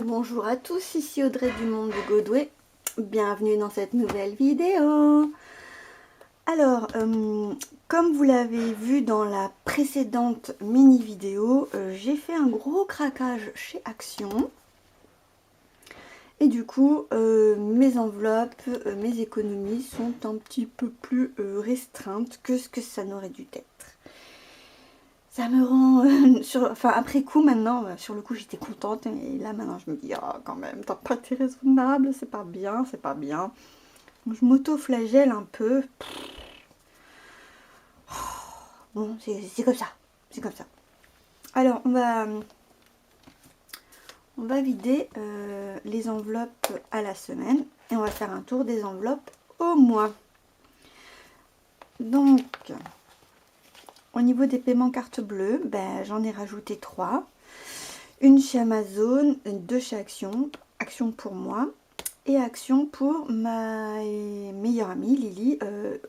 Et bonjour à tous, ici Audrey du Monde de Godway. Bienvenue dans cette nouvelle vidéo. Alors, comme vous l'avez vu dans la précédente mini vidéo, j'ai fait un gros craquage chez Action. Et du coup, mes enveloppes, mes économies sont un petit peu plus restreintes que ce que ça n'aurait dû être. Ça me rend, enfin après coup maintenant, sur le coup j'étais contente, mais là maintenant je me dis, oh quand même, t'as pas été raisonnable, c'est pas bien, c'est pas bien. Donc, je m'auto-flagelle un peu. Bon, c'est comme ça, c'est comme ça. Alors on va vider les enveloppes à la semaine et on va faire un tour des enveloppes au mois. Donc, au niveau des paiements carte bleue, ben, j'en ai rajouté 3. Une chez Amazon, 2 chez Action. Action pour moi et Action pour ma meilleure amie Lily,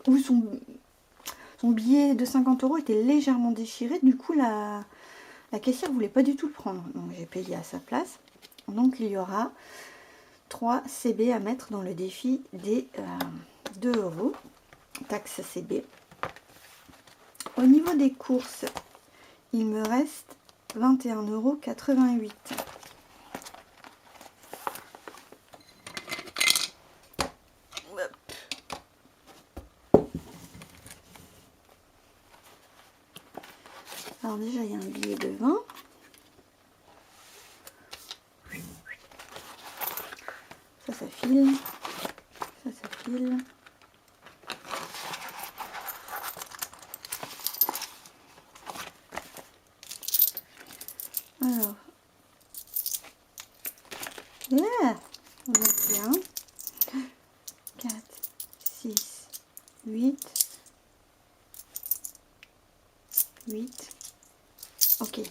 où son billet de 50 € était légèrement déchiré. Du coup, la caissière voulait pas du tout le prendre. Donc, j'ai payé à sa place. Donc, il y aura 3 CB à mettre dans le défi des 2 €. Taxe CB. Au niveau des courses, il me reste 21,88 €. Alors déjà, il y a un billet de 20. Ça file. Ça file. Alors, yeah, 21, 4, 6, 8, 8, ok,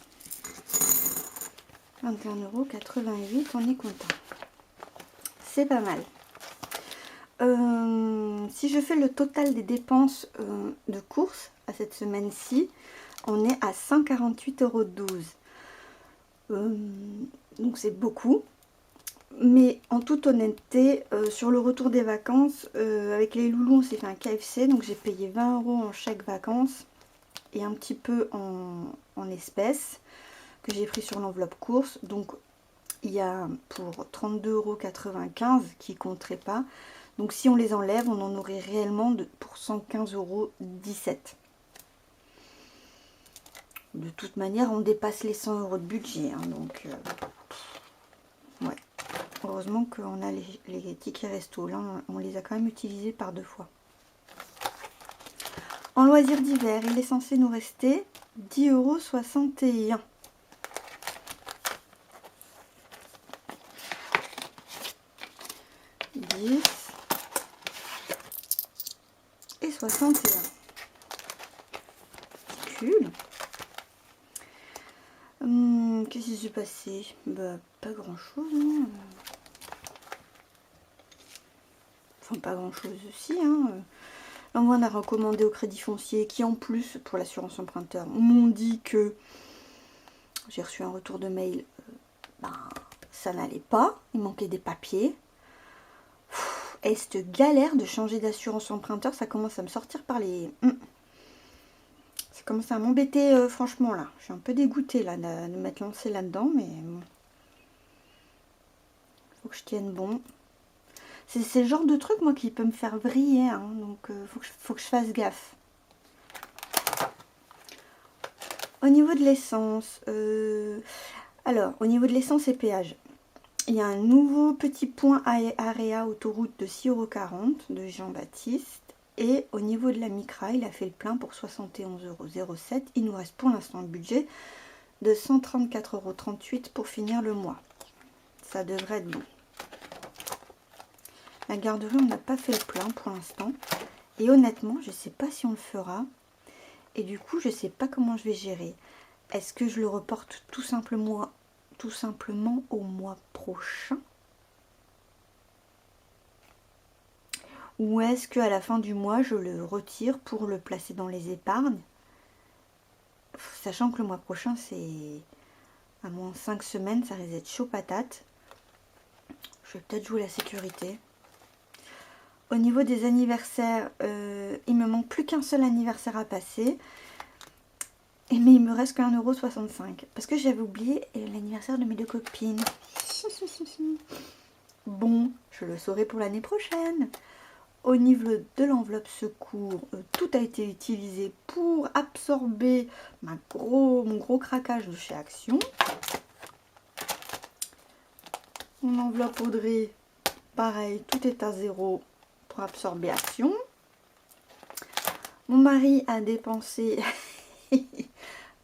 21,88 €, on est content, c'est pas mal. Si je fais le total des dépenses de courses à cette semaine-ci, on est à 148,12 €. Donc c'est beaucoup. Mais en toute honnêteté, sur le retour des vacances, avec les loulous, on s'est fait un KFC. Donc j'ai payé 20 € en chèque vacances et un petit peu en espèces que j'ai pris sur l'enveloppe course. Donc il y a pour 32,95 € qui ne compterait pas. Donc si on les enlève, on en aurait réellement pour 115,17 €. De toute manière, on dépasse les 100 € de budget. Hein, donc, ouais. Heureusement qu'on a les tickets resto. Là, on les a quand même utilisés par 2 fois. En loisirs d'hiver, il est censé nous rester 10,61 €. Et 61. Cool. Qu'est-ce qui s'est passé? Bah, pas grand chose. Hein. Enfin, pas grand chose aussi. Hein. Là, on a recommandé au Crédit Foncier qui, en plus, pour l'assurance emprunteur, m'ont dit que j'ai reçu un retour de mail. Ben, ça n'allait pas. Il manquait des papiers. Et cette galère de changer d'assurance emprunteur, ça commence à me sortir par les... Ça commence à m'embêter, franchement, là. Je suis un peu dégoûtée, là, de m'être lancée là-dedans, mais... bon. Faut que je tienne bon. C'est le genre de truc, moi, qui peut me faire vriller, hein, donc faut que je fasse gaffe. Au niveau de l'essence, alors, au niveau de l'essence et péage, il y a un nouveau petit point Area autoroute de 6,40 € de Jean-Baptiste. Et au niveau de la Micra, il a fait le plein pour 71,07 €. Il nous reste pour l'instant le budget de 134,38 € pour finir le mois. Ça devrait être bon. La garderie, on n'a pas fait le plein pour l'instant. Et honnêtement, je ne sais pas si on le fera. Et du coup, je ne sais pas comment je vais gérer. Est-ce que je le reporte tout simplement au mois prochain? Ou est-ce qu'à la fin du mois, je le retire pour le placer dans les épargnes? Sachant que le mois prochain, c'est à moins 5 semaines, ça risque d'être chaud patate. Je vais peut-être jouer la sécurité. Au niveau des anniversaires, il me manque plus qu'un seul anniversaire à passer. Mais il me reste que 1,65 €. Parce que j'avais oublié l'anniversaire de mes 2 copines. Bon, je le saurai pour l'année prochaine. Au niveau de l'enveloppe secours, tout a été utilisé pour absorber mon gros craquage de chez Action. Mon enveloppe Audrey, pareil, tout est à 0 pour absorber Action. Mon mari a dépensé,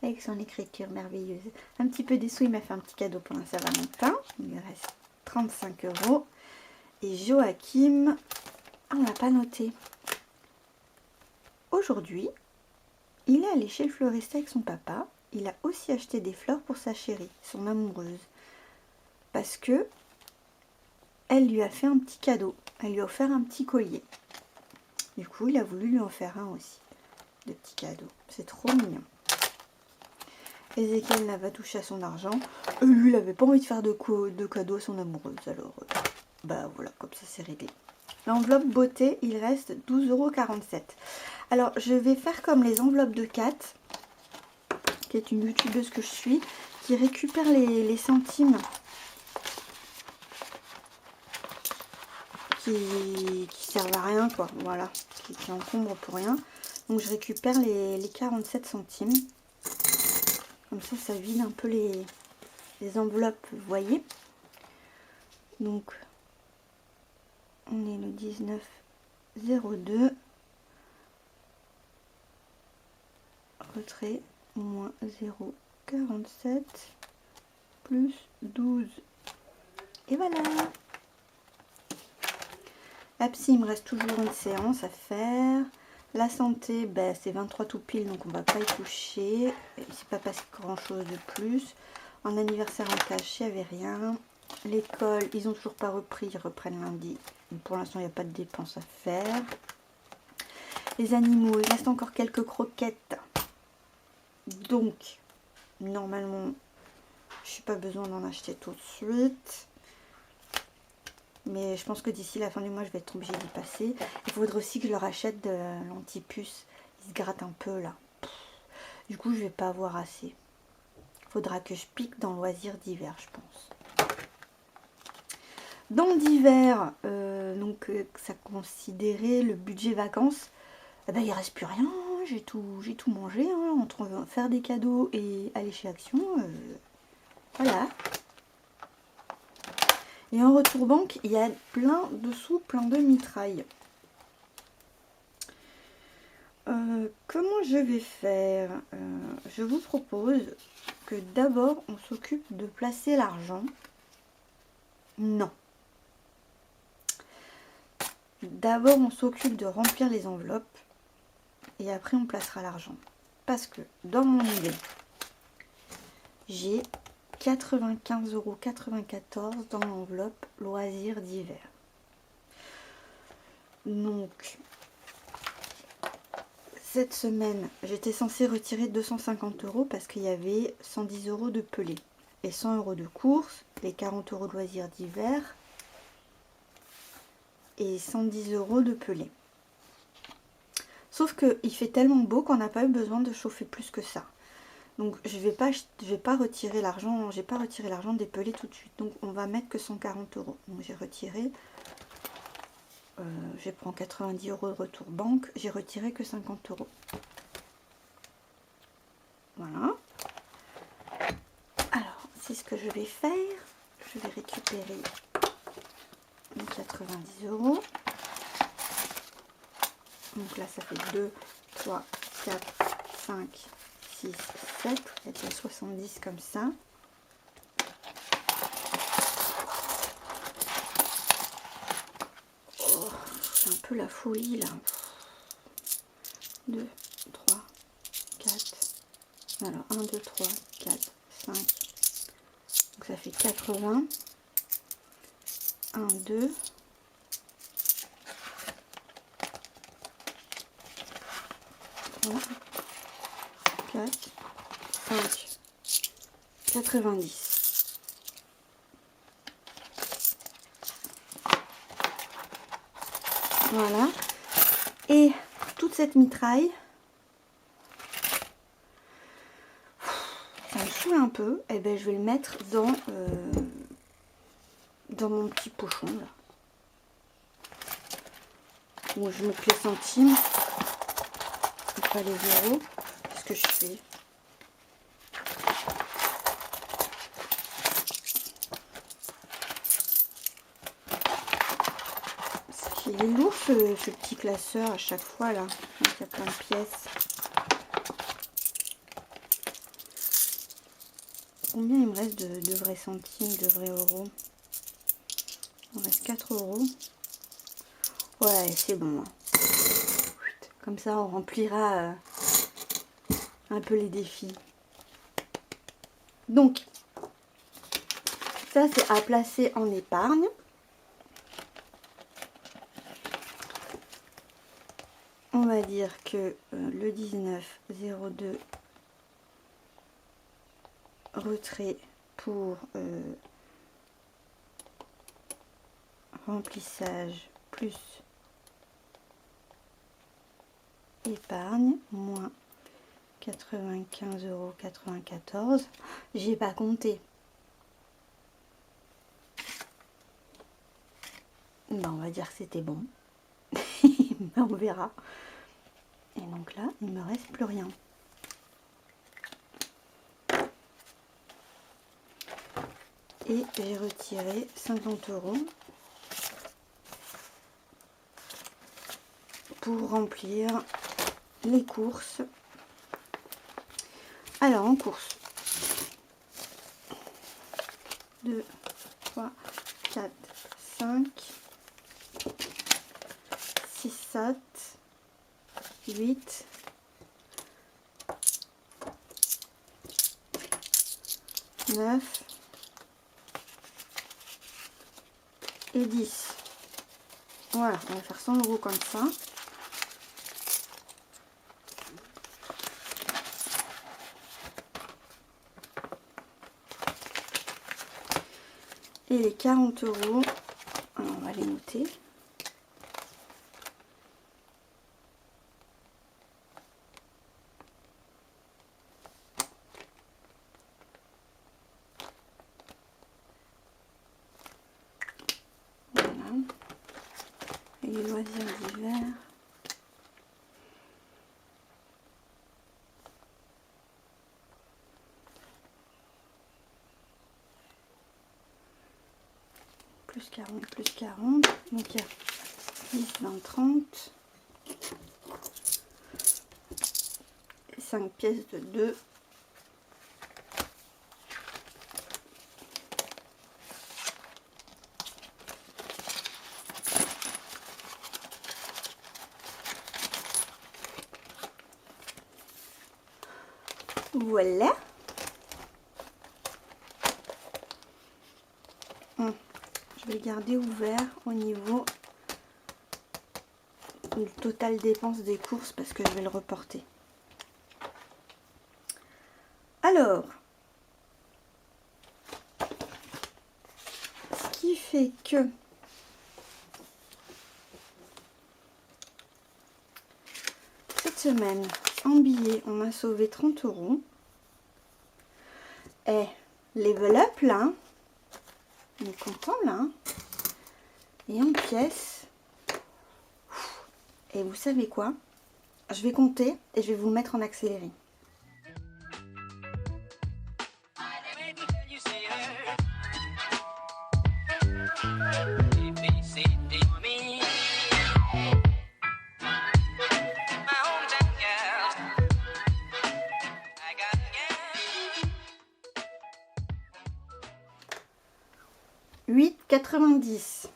avec son écriture merveilleuse, un petit peu des sous. Il m'a fait un petit cadeau pour un Saint-Valentin. Il me reste 35 €. Et Joachim, on l'a pas noté. Aujourd'hui, il est allé chez le fleuriste avec son papa. Il a aussi acheté des fleurs pour sa chérie, son amoureuse. Parce que elle lui a fait un petit cadeau. Elle lui a offert un petit collier. Du coup, il a voulu lui en faire un aussi, de petits cadeaux. C'est trop mignon. Ezekiel n'a pas touché à son argent. Lui, il n'avait pas envie de faire de cadeaux à son amoureuse. Alors, bah voilà, comme ça c'est réglé. L'enveloppe beauté, il reste 12,47 €. Alors, je vais faire comme les enveloppes de Kat, qui est une youtubeuse que je suis, qui récupère les centimes qui servent à rien, quoi. Voilà, qui encombrent pour rien. Donc, je récupère les 47 centimes. Comme ça vide un peu les enveloppes, vous voyez. Donc, on est le 19,02. Retrait, moins 0,47 plus 12. Et voilà. La psy, il me reste toujours une séance à faire. La santé, ben, c'est 23 tout pile, donc on va pas y toucher. C'est pas passé grand chose de plus. En anniversaire en cash, il n'y avait rien. L'école, ils ont toujours pas repris, ils reprennent lundi. Donc pour l'instant, il n'y a pas de dépenses à faire. Les animaux, il reste encore quelques croquettes. Donc, normalement, je n'ai pas besoin d'en acheter tout de suite. Mais je pense que d'ici la fin du mois, je vais être obligée d'y passer. Il faudrait aussi que je leur achète de l'antipuce. Ils se grattent un peu là. Du coup, je vais pas avoir assez. Il faudra que je pique dans loisirs d'hiver, je pense. Dans d'hiver, ça considérait le budget vacances. Eh ben, il reste plus rien. J'ai tout mangé. Hein, entre faire des cadeaux et aller chez Action. Voilà. Et en retour banque, il y a plein de sous, plein de mitrailles. Comment je vais faire? Je vous propose que d'abord on s'occupe de placer l'argent. Non. D'abord on s'occupe de remplir les enveloppes et après on placera l'argent. Parce que dans mon idée, j'ai 95,94 € dans l'enveloppe loisirs d'hiver. Donc, cette semaine, j'étais censée retirer 250 € parce qu'il y avait 110 € de pelé et 100 € de course, les 40 € de loisirs d'hiver et 110 € de pelé. Sauf qu'il fait tellement beau qu'on n'a pas eu besoin de chauffer plus que ça. Donc je vais pas retirer l'argent, j'ai pas retiré l'argent des pelés tout de suite. Donc on va mettre que 140 €. Donc j'ai retiré, je prends 90 € de retour banque, j'ai retiré que 50 €. Voilà. Alors c'est ce que je vais faire. Je vais récupérer les 90 €. Donc là ça fait 2, 3, 4, 5, 6, 7, peut-être il y a 70 comme ça. Oh, c'est un peu la folie là. 2, 3, 4. Alors 1, 2, 3, 4, 5. Donc ça fait 80. 1, 2. 3, 4, 5, 90. Voilà. Et toute cette mitraille, ça me saoule un peu. Et ben je vais le mettre dans mon petit pochon là. Où je note les centimes. Et pas les euros. Qu'est-ce que je fais? Il est lourd ce petit classeur à chaque fois là. Il y a plein de pièces. Combien il me reste de vrais centimes, de vrais euros? Il me reste 4 euros. Ouais, c'est bon. Comme ça, on remplira un peu les défis. Donc, ça c'est à placer en épargne. On va dire que le 19,02 retrait pour remplissage plus épargne moins 95,94 €. J'ai pas compté. Ben, on va dire que c'était bon. Ben, on verra. Et donc là, il me reste plus rien. Et j'ai retiré 50 € pour remplir les courses. Alors, en course, 2, 3, 4, 5, 6, 7, 8, 9 et 10. Voilà, on va faire 100 € comme ça. Et les 40 €, on va les noter. Voilà. Et les loisirs d'hiver. Plus 40, plus 40. Donc il y a 10, 20, 30. Et 5 pièces de 2. Voilà. Je vais le garder ouvert au niveau du total dépense des courses parce que je vais le reporter. Alors, ce qui fait que cette semaine, en billets, on a sauvé 30 €. Et level up là, on est content là. Et en pièces, et vous savez quoi? Je vais compter et je vais vous mettre en accéléré. « 8,90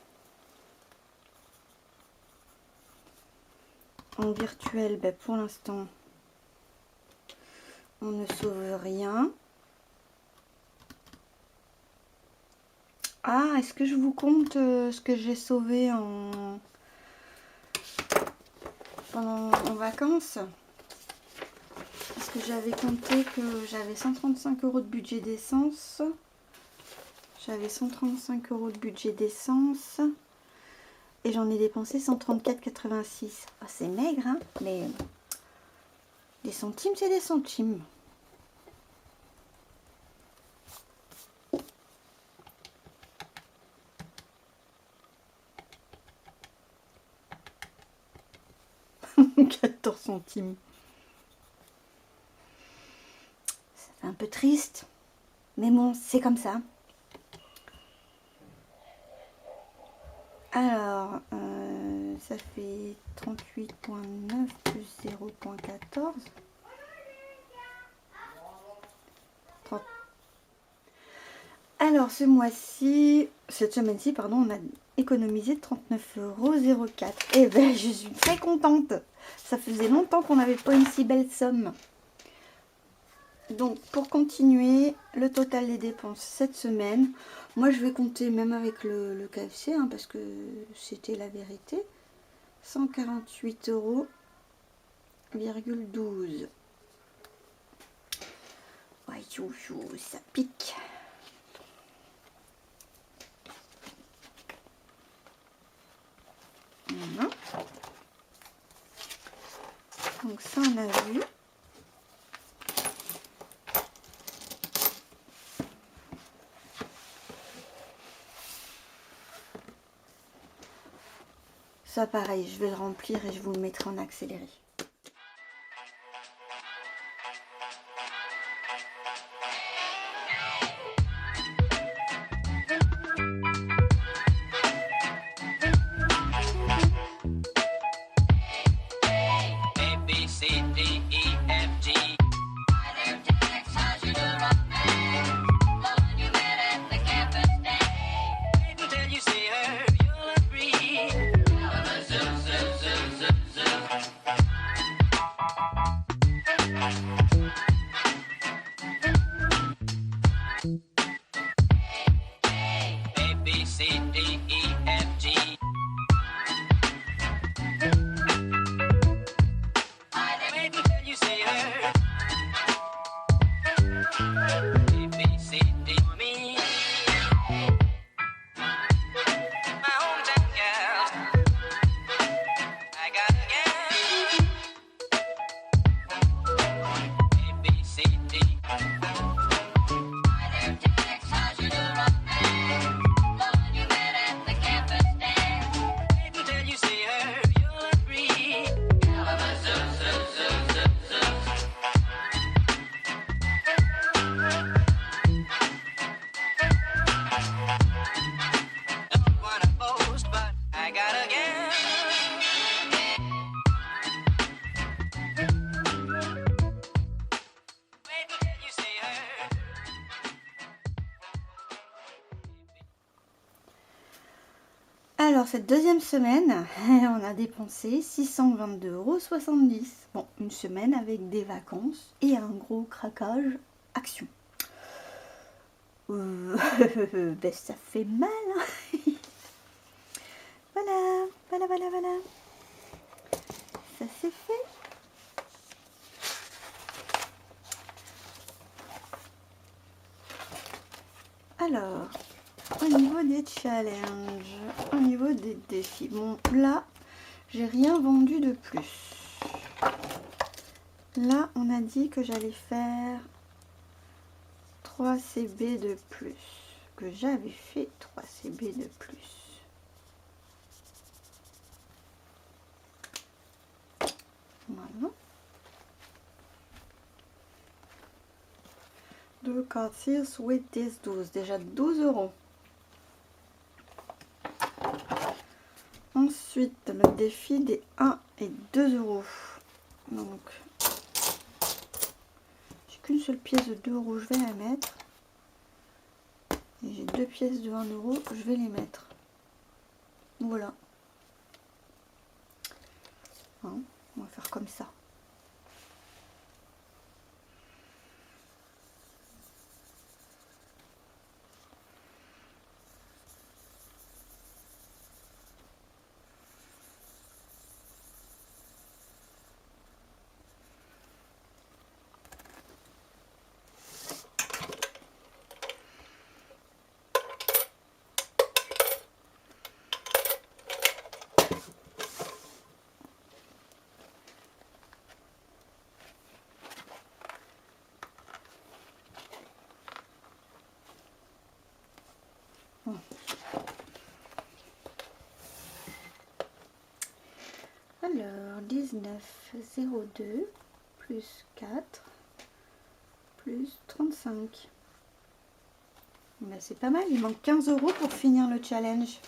€ en virtuel. Ben pour l'instant, on ne sauve rien. Ah, est-ce que je vous compte ce que j'ai sauvé en vacances? Parce que j'avais compté que j'avais 135 € de budget d'essence. J'avais 135 € de budget d'essence. et j'en ai dépensé 134,86. Oh, c'est maigre, hein, mais des centimes, c'est des centimes. « 14 centimes. Ça fait un peu triste, mais bon, c'est comme ça. Alors, ça fait 38,9 plus 0,14. Alors, ce mois-ci, cette semaine-ci, pardon, on a économisé 39,04 €. Eh ben, je suis très contente. Ça faisait longtemps qu'on n'avait pas une si belle somme. Donc, pour continuer, le total des dépenses cette semaine, moi, je vais compter même avec le KFC, hein, parce que c'était la vérité. 148,12 €. Ouais, ça pique. Voilà. Donc ça, on a vu. Ça, pareil, je vais le remplir et je vous le mettrai en accéléré. Alors, cette deuxième semaine, on a dépensé 622,70 €. Bon, une semaine avec des vacances et un gros craquage action. Ben, ça fait mal. Hein. Voilà. Ça c'est fait. Alors, au niveau des challenges, au niveau des défis, bon là, j'ai rien vendu de plus. Là, on a dit que j'allais faire 3 CB de plus, que j'avais fait 3 CB de plus. Voilà. 2, 4, 6, 8, 10, 12. Déjà 12 €. Ensuite, le défi des 1 et 2 €. Donc, j'ai qu'une seule pièce de 2 €, je vais la mettre. Et j'ai 2 pièces de 1 €, je vais les mettre. Voilà. Hein, on va faire comme ça. Alors, 19,02 plus 4 plus 35. Ben, c'est pas mal, il manque 15 € pour finir le challenge.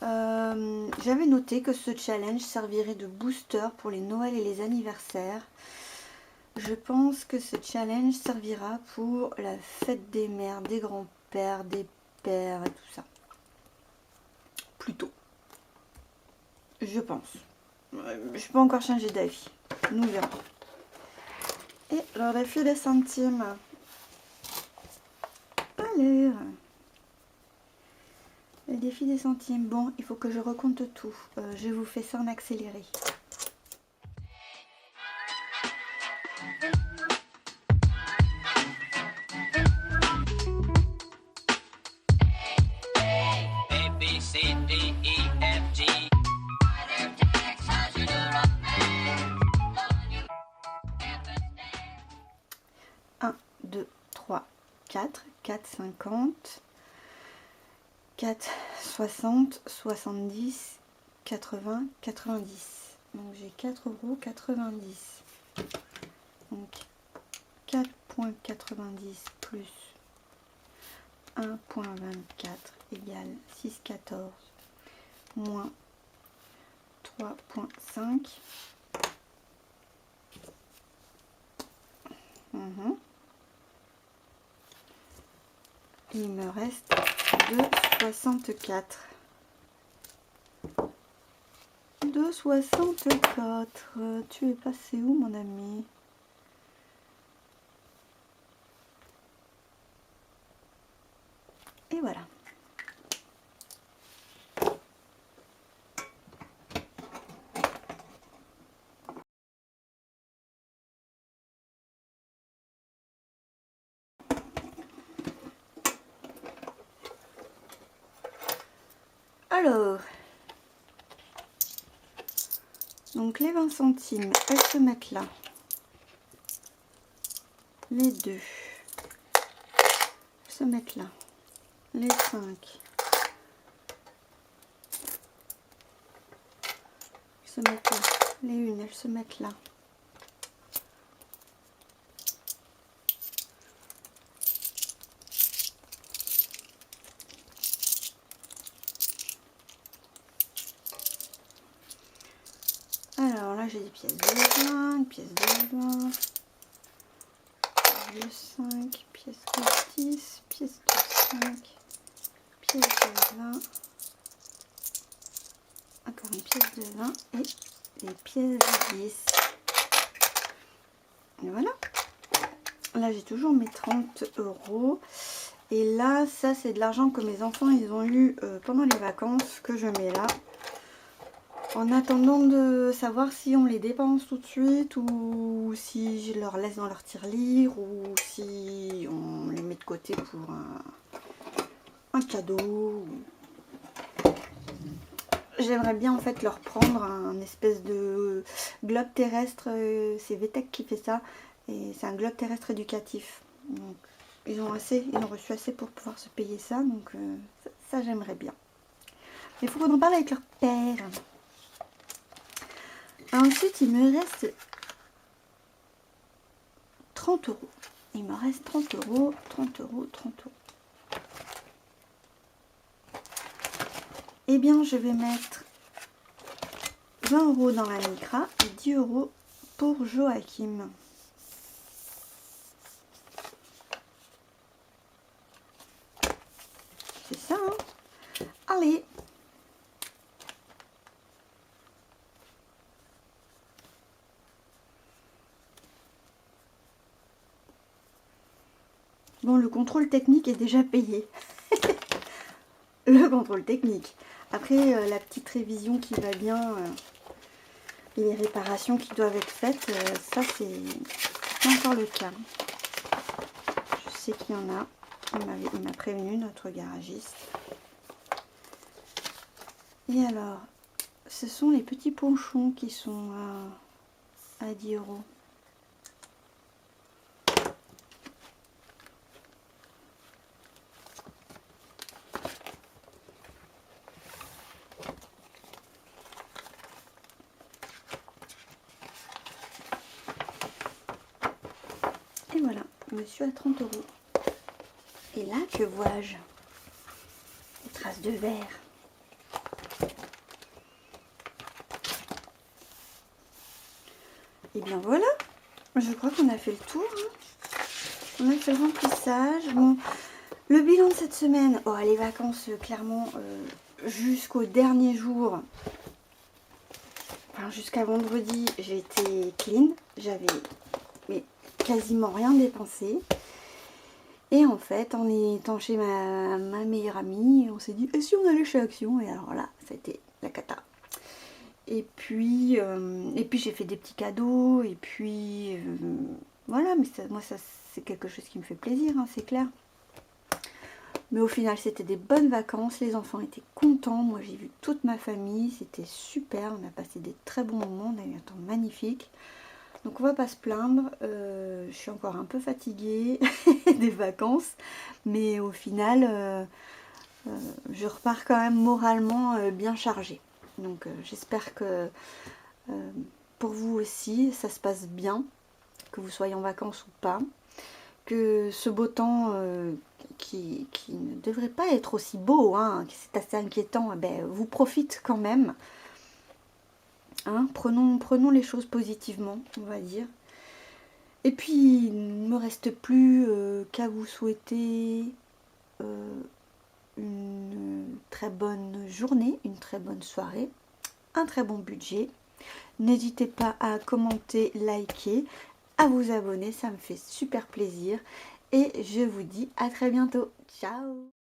J'avais noté que ce challenge servirait de booster pour les Noëls et les anniversaires. Je pense que ce challenge servira pour la fête des mères, des grands-pères, des pères et tout ça. Plutôt. Je pense. Je peux encore changer d'avis. Nous verrons. Et le défi des centimes. Alors. Le défi des centimes. Bon, il faut que je recompte tout. Je vous fais ça en accéléré. Un, 2, 3, 4, 4, 50, 4, 60, 70, 80, 90. Donc j'ai 4,90 €. Donc 4,90 plus 1,24 égale 6,14 moins 3,5. Il me reste 2,64. 2,64. Tu es passé où, mon ami? Et voilà. Alors, donc les 20 centimes, elles se mettent là. Les 2, elles se mettent là. Les 5, elles se mettent là. Les 1, elles se mettent là. Alors là, j'ai des pièces de 20, une pièce de 20, pièce de 5, pièce de 10, pièce de 5, pièce de 20, encore une pièce de 20 et les pièces de 10. Et voilà. Là, j'ai toujours mes 30 €. Et là, ça, c'est de l'argent que mes enfants, ils ont eu pendant les vacances, que je mets là. En attendant de savoir si on les dépense tout de suite ou si je leur laisse dans leur tirelire ou si on les met de côté pour un cadeau. J'aimerais bien en fait leur prendre un espèce de globe terrestre, c'est VTech qui fait ça et c'est un globe terrestre éducatif. Donc ils ont reçu assez pour pouvoir se payer ça, donc ça j'aimerais bien. Il faut qu'on en parle avec leur père. Ensuite, il me reste 30 €. Il me reste 30 €, 30 €, 30 €. Eh bien, je vais mettre 20 € dans la micra et 10 € pour Joachim. C'est ça, hein? Allez! Bon, le contrôle technique est déjà payé. Le contrôle technique. Après, la petite révision qui va bien et les réparations qui doivent être faites, ça, c'est pas encore le cas. Je sais qu'il y en a. Il m'a prévenu, notre garagiste. Et alors, ce sont les petits ponchons qui sont à 10 €. Et voilà, monsieur à 30 euros. Et là, que vois-je? Des traces de verre. Et bien voilà, je crois qu'on a fait le tour. On a fait le remplissage. Bon, le bilan de cette semaine, oh, les vacances, clairement, jusqu'au dernier jour, enfin jusqu'à vendredi, j'étais clean. J'avais quasiment rien dépensé. Et en fait, en étant chez ma meilleure amie, on s'est dit, et si on allait chez Action? Et alors là, c'était la cata. Et puis j'ai fait des petits cadeaux. Et puis, voilà, mais ça, moi, ça, c'est quelque chose qui me fait plaisir, hein, c'est clair. Mais au final, c'était des bonnes vacances. Les enfants étaient contents. Moi, j'ai vu toute ma famille. C'était super. On a passé des très bons moments. On a eu un temps magnifique. Donc, on va pas se plaindre. Je suis encore un peu fatiguée des vacances. Mais au final, je repars quand même moralement bien chargée. Donc, j'espère que pour vous aussi, ça se passe bien. Que vous soyez en vacances ou pas. Que ce beau temps qui ne devrait pas être aussi beau, hein, c'est assez inquiétant, ben, vous profite quand même. Hein, prenons les choses positivement, on va dire. Et puis, il ne me reste plus qu'à vous souhaiter une très bonne journée, une très bonne soirée, un très bon budget. N'hésitez pas à commenter, liker, à vous abonner, ça me fait super plaisir. Et je vous dis à très bientôt. Ciao!